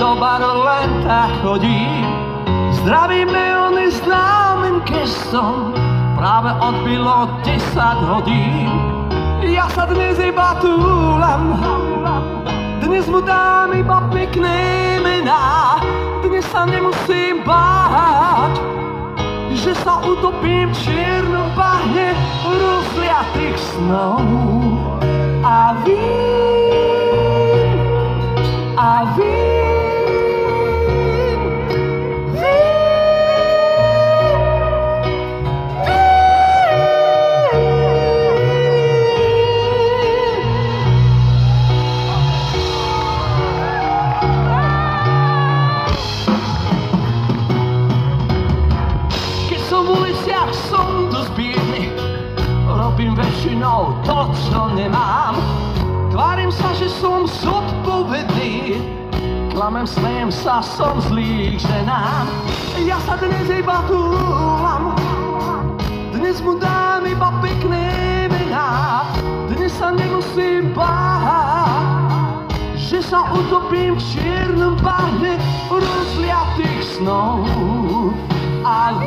do baru len tak chodím. Zdravím neony známym gestom, práve odbilo 10 hodín. Ja sa dnes iba túlam, dnes mu dám iba pekné mená. Dnes sa nemusím báť, že sa utopím v čiernom bahne rozliatých snov. A keď som v uliciach, som dosť biedný, robím väčšinou to, čo nemám. Tvárim sa, že som zodpovedný, klamem, smejem sa, som zlý k ženám. Ja sa dnes iba túlam, dnes mu dám iba pekné mená. Dnes sa nemusím báť, že sa utopím v čiernom bahne rozliatých snov. A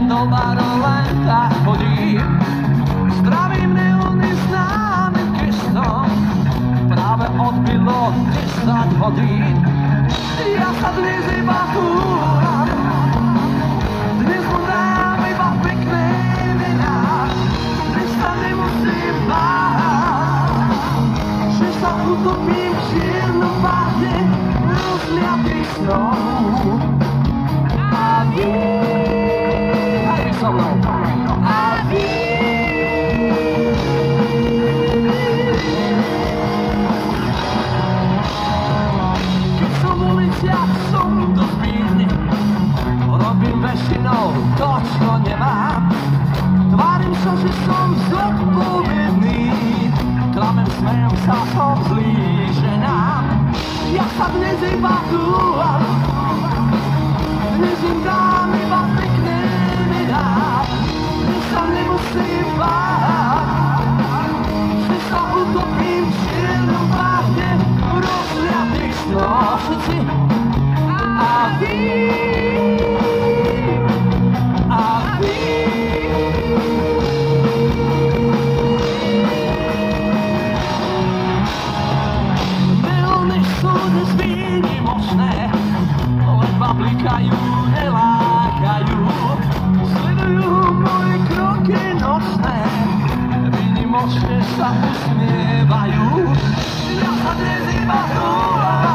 do baru len tak chodím. Zdravím neony známym gestom, práve odbilo 10 hodín. Ja sa dnes iba túlam, dnes mu dám iba pekné mená. Dnes sa nemusím báť, že sa utopím v čiernom bahne rozliatých snov. A so mnou. Keď som v uliciach, som dosť biedný, robím väčšinou to, čo nemám. Tvárim sa, že som zodpovedný, klamem, smejem sa, som zlý k ženám. Ja sa dnes iba túlam, dnes im dám iba pekné mená. Dnes sa nemusím báť, že sa utopím v čiernom bahne rozliatých snov. Všetci a vy neony sú dnes výnimočné, ledva blikajú, nelákajú. Sledujú moje kroky nočné, výnimočne sa usmievajú. Ja sa dnes iba túlam,